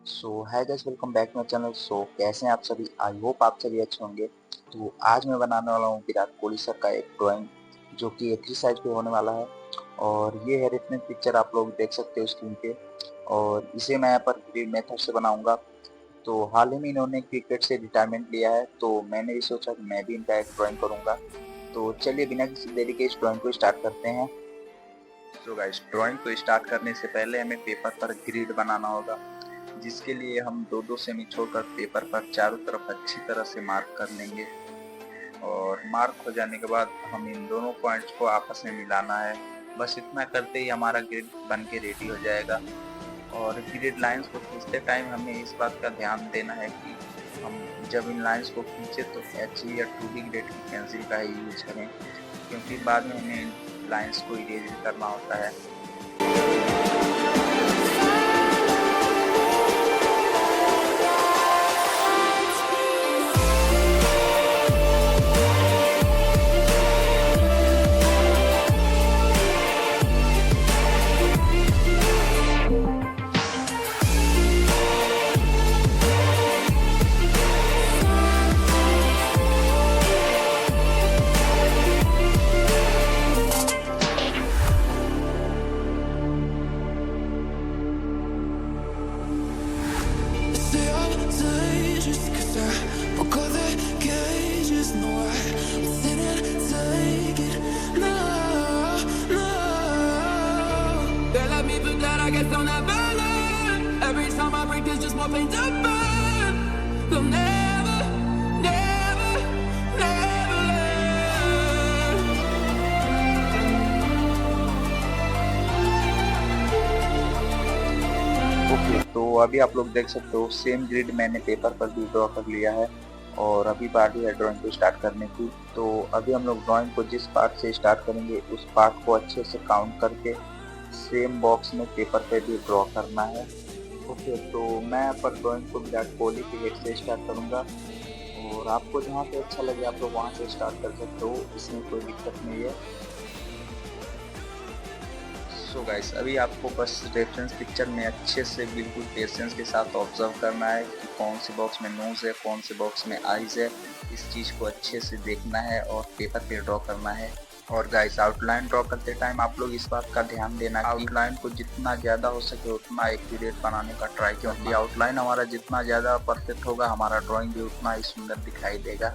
So hi guys, welcome back my channel. कैसे हैं आप सभी? आई होप आप सभी अच्छे होंगे। तो आज मैं बनाने वाला हूँ विराट कोहली सर का एक ड्राइंग जो कि A3 साइज पे होने वाला है। और ये है रेफरेंस पिक्चर, आप लोग देख सकते हो स्क्रीन पे। और इसे मैं यहाँ पर ग्रिड मेथड से बनाऊंगा। तो हाल ही में इन्होंने क्रिकेट से रिटायरमेंट लिया है, तो मैंने भी सोचा कि मैं भी इनका एक ड्राइंग करूंगा। तो चलिए बिना किसी देरी के इस ड्राइंग को स्टार्ट करते हैं। तो गाइस, ड्राइंग को स्टार्ट करने से पहले हमें पेपर पर ग्रिड बनाना होगा, जिसके लिए हम दो सेमी छोड़कर पेपर पर चारों तरफ अच्छी तरह से मार्क कर लेंगे। और मार्क हो जाने के बाद हम इन दोनों पॉइंट्स को आपस में मिलाना है। बस इतना करते ही हमारा ग्रिड बन के रेडी हो जाएगा। और ग्रिड लाइंस को खींचते टाइम हमें इस बात का ध्यान देना है कि हम जब इन लाइंस को खींचे तो HB या 2B ग्रेड की पेंसिल का ही यूज करें, क्योंकि बाद में हमें इन लाइंस को इरेज करना होता है। I guess I'll never learn. Every time I break, there's just more pain to burn. They'll never, never, never learn. Okay, तो अभी आप लोग देख सकते हो सेम ग्रिड मैंने पेपर पर भी ड्रॉ कर लिया है। और अभी बारी है ड्राइंग को स्टार्ट करने की। तो अभी हम लोग ड्राइंग को जिस पार्ट से स्टार्ट करेंगे उस पार्ट को अच्छे से काउंट करके सेम बॉक्स में पेपर पे भी ड्रॉ करना है। ओके, तो मैं यहाँ पर ड्राइंग को विराट कोहली के हेड से स्टार्ट करूँगा। और आपको जहाँ पे अच्छा लगे आप लोग वहाँ से स्टार्ट कर सकते हो, इसमें कोई दिक्कत नहीं है। सो गाइस, अभी आपको बस रेफरेंस पिक्चर में अच्छे से बिल्कुल पेशेंस के साथ ऑब्जर्व करना है कि कौन से बॉक्स में नोज है, कौन से बॉक्स में आईज है। इस चीज़ को अच्छे से देखना है और पेपर पे ड्रॉ करना है। और गाइस, आउटलाइन ड्रॉ करते टाइम आप लोग इस बात का ध्यान देना कि आउटलाइन को जितना ज़्यादा हो सके उतना एक्यूरेट बनाने का ट्राई, क्योंकि आउटलाइन हमारा जितना ज़्यादा परफेक्ट होगा हमारा ड्राइंग भी उतना ही सुंदर दिखाई देगा।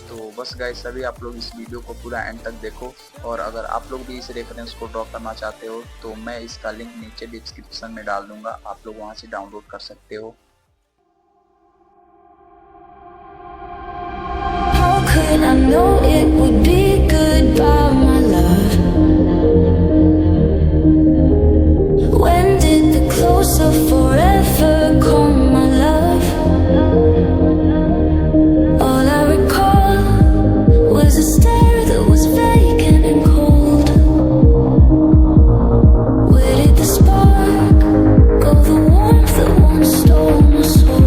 तो बस गाइस, अभी आप लोग इस वीडियो को पूरा एंड तक देखो। और अगर आप लोग भी इस रेफरेंस को ड्रॉ करना चाहते हो तो मैं इसका लिंक नीचे डिस्क्रिप्शन में डाल दूंगा, आप लोग वहां से डाउनलोड कर सकते हो। How could I know it would be goodbye, my love? When did the close of forever come, my love? All I recall was a stare that was vacant and cold. Where did the spark go, the warmth that once stole my soul?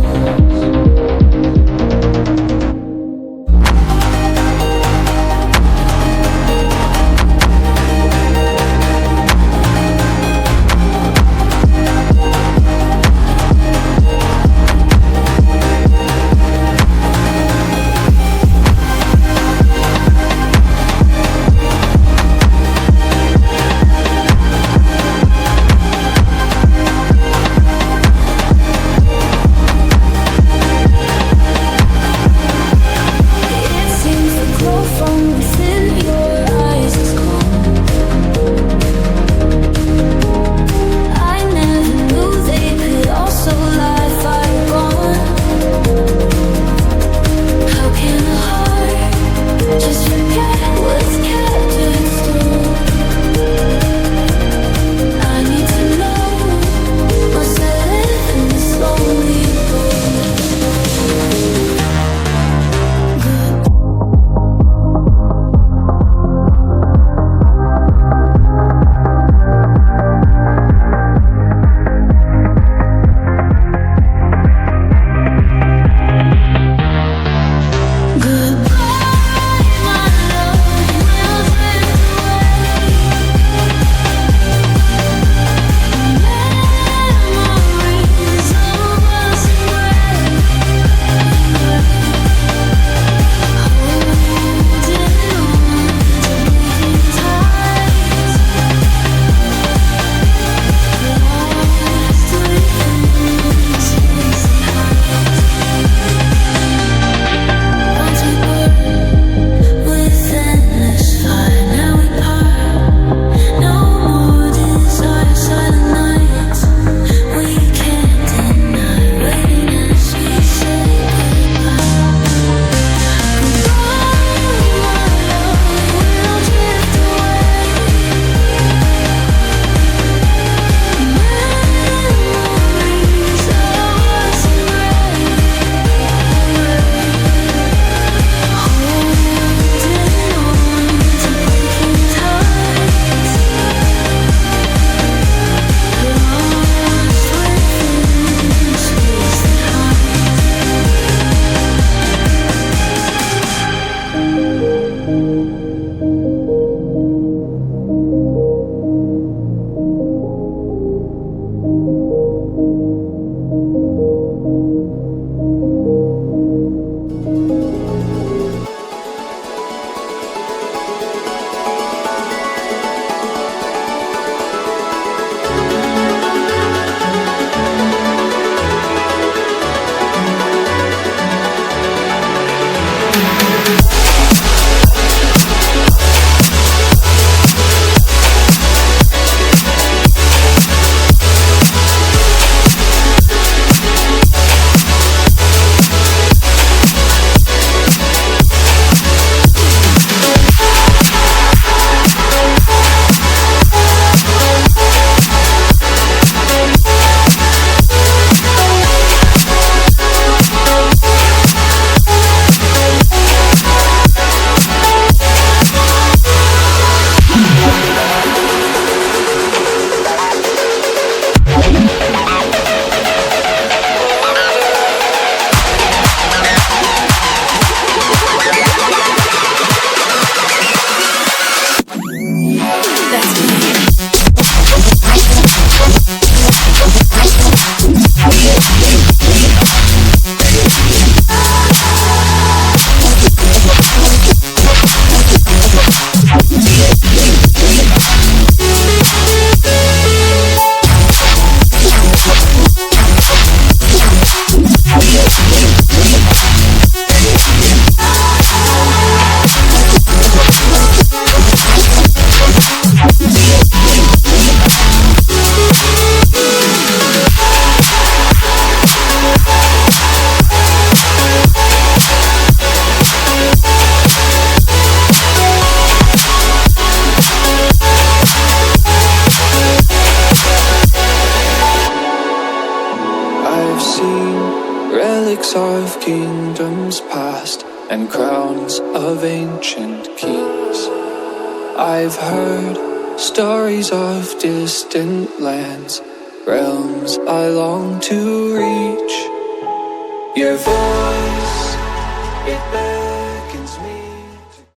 relics of kingdoms past and crowns of ancient kings. I've heard stories of distant lands, realms I long to reach. Your voice, it